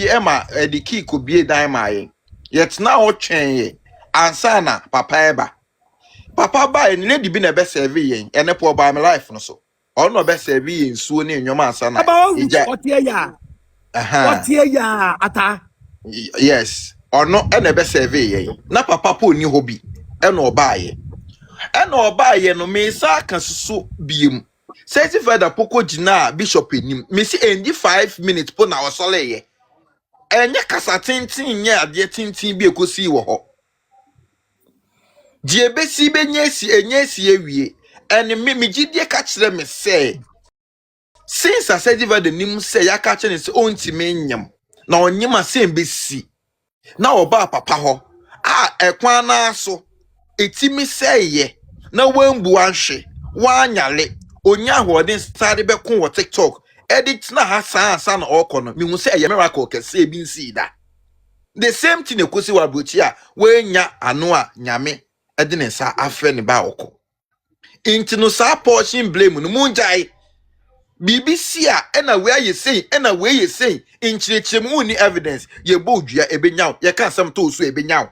bi ema the key could be dime yet now chain ansana papa eba papa buy ni lady bi na be serve yen ene po buy my life no so or no be serve yen suo ni enwoma ansana aba what ya what ya ata yes or no ene be serve yen na papa po ni hobi ene obaye no me sa kan susu biem say Vida poko gina bishop enim me si endi 5 minutes po na osole ye enye kasa tintin nye ade tintin bi ekosi wo ho die besi benyesi enyesi ewie ene me gidie ka kire me say since I said Vida nim say ya ka kire se onti me nyam na onyima say besi na oba papa ho ekwan na so etimi say ye na wambu anhwe wanyale onya hodin start be kon wo TikTok edit na hasan na okono mi hu say ye miracle kese bi nsi da the same thing ekosi wa brochi a wenya ano a nyame ede ne sa afre ne ba okọ inti no sa portion blame no munjai BBC a na we aye sei na we ye sei inchirechemu ni evidence ye bodua ebenyaw ye kan sam to so ebenyaw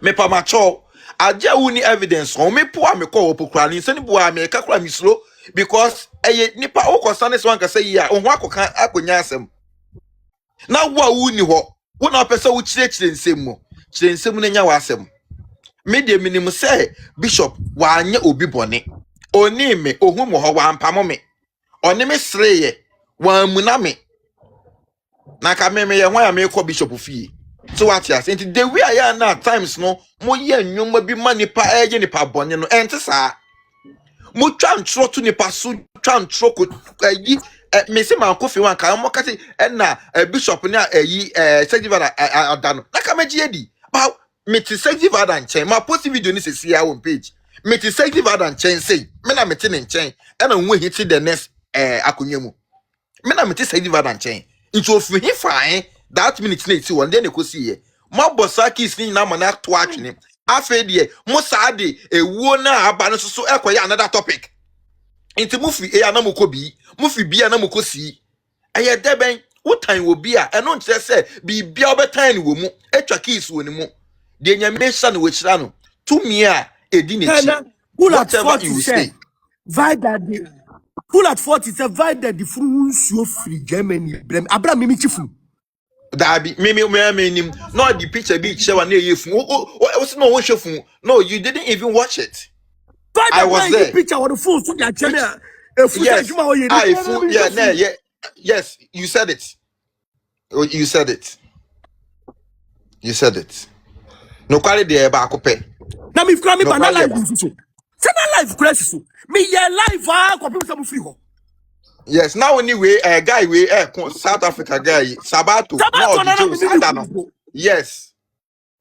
me pa macho aja uni evidence on me po amekọ opokra ni sani bo ameka kra mislo because eye nipa okosane so anka say ya ohun akoka akonya asem na wo uni ho wo na pese wo chirechire nsem mo chire nsem na nya wasem me de minim say bishop wa anya obi bone oni me ohun mo ho wa mpamo me oni me sreye wa muna me na ka me ye hwan ya me ko bishop fie so what ya say the way I na times no mo ye nwoma bi manipa eje nipa bone no ente saa mo twa ntro to nipa so twa ntro ko ayi me se man kofi wan ka mo ka say na bishop na ayi Vida adano na ka meji edi ba me ti Vida nchen ma post video ni se sia on page me ti Vida nchen say me na me ti nchen na nwo hiti the next akonwa mu me na me ti Vida nchen into of he fine that minute na ti one dey na kosi ye mo bosaki sin na mana to atwene afa de mo saa de ewuo na aba no so ekoye another topic into mufi na mokobi mufi bia na mokosi eye deben wotan wo bia eno nkire se bi bia obetan ni wo mu etwa keys wo ni mu de nyame sha na wo kira no tumi a edi ne chi whatever you say Vida de full at 40 say Vida the furu nsuo free Germany brem abra mimi chifu Dabi me nim no the picture be share na yefu o no won shefu no you didn't even watch it. I was there. Picture on the phone so ya cheme yes you said it. You said it. No quality there ba akopɛ na me fira me ba na live so se na live crash so me ye live ko people say mo free ho. Yes, now anyway, guy we South Africa guy Sabato no. Yes.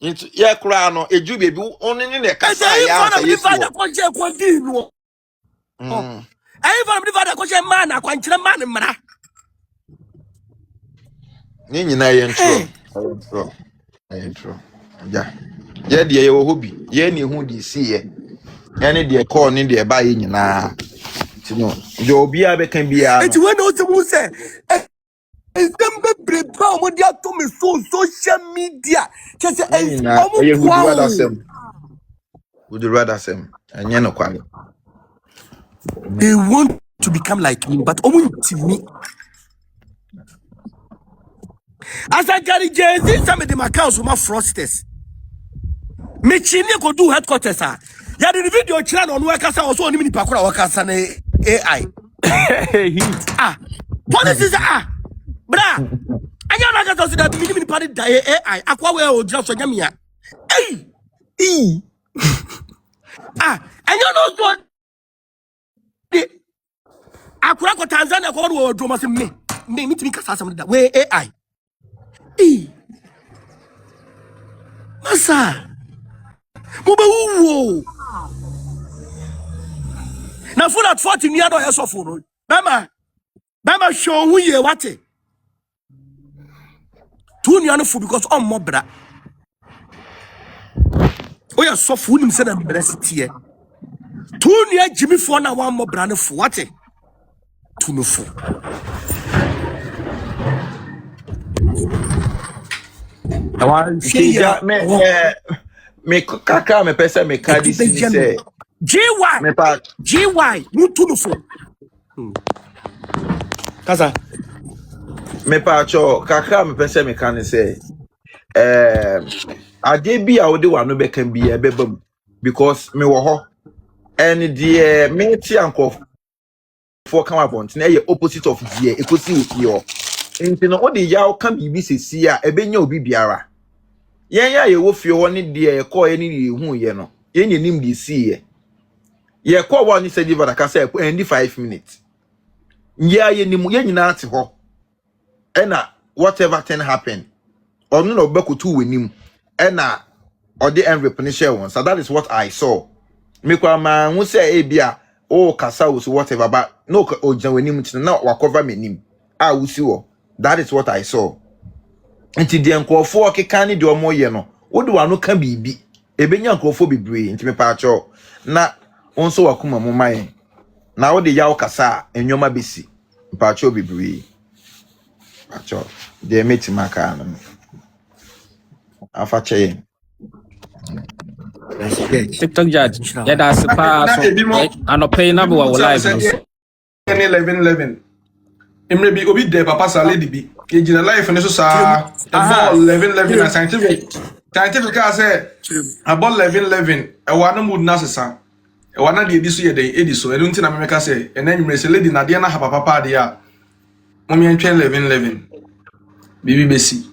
Into kura no eju baby only ni na kasa ya say yes. Even Vida ko je man akwankyere man mra. Ni nyina ye ntro. Ja. Ye de ye wo hobi. Ye ni hu di si ye. Ye ni de call ni de ba ye nyina. No, you be a can be a. It's when also say, it's them be proud with their to me so social media. Just would you rather say, and you know, they want to become like me, but only to me. As I carry Jay-Z, some of them accounts with my frosters. Me chini ko do headquarters. Ya the video channel on workers also on mini pakura workers and AI. Police is bra. Anya na ga to that mini party die AI. Akwa we o just so nyamia. Anya no so the akura ko Tanzania ko wo do mas me me kasa sam that we AI. Masa Mubawu. Na full at 40 near do yeso no. Bama show who ye what? Two near no fu because on mo bra. O ya so fu nim se na brastie. Two near Jimmy for na one mo bra no fu what? Two no fu. Tija me kaka me pesa me kadi si say me pa GY mutunufo kasa me pa cho kaka me pesa me kan say ade bi a wo de wa no be kan bi e be bam because me wo ho and the me ti anko for come about na ye opposite of the ekosi ofi ho enti no wo de ya kan bibi sesi a e benya obi biara yen ya ye wo fie ho ne de e ko ye ne hu ye no yen nim de si ye ko wa ni sedi vada ka say endi 5 minutes ye nim ye nyina ate ho ena whatever thing happen onu no be ko tu wenim ena odi envelope ne share one. So that is what I saw. Me kwa ma hu say e bia o kasa wo so whatever but no o jan wenim tin na wa cover me nim a wo si wo. That is what I saw. Nti de nkofo okeka ne de omo ye no wo de wa no ka bibi e benya nkofo bebre nti me pa acho na onso wakuma mo mayen na wo de yaw kasa enwoma besi pa acho bebre acho de meti maka no afa che TikTok judge. Yeah, that's the pass. And pay number wa live. 11 Emre bi obi de papa sa lady bi e gina life ne so sa about 11 na scientific ka say about 11 e wa na mood na sesa e wa na de edi so ye den edi so e dun ti na me ka say e na nwumre say lady na de na ha papa de a mo me ntwen 11 bibi besi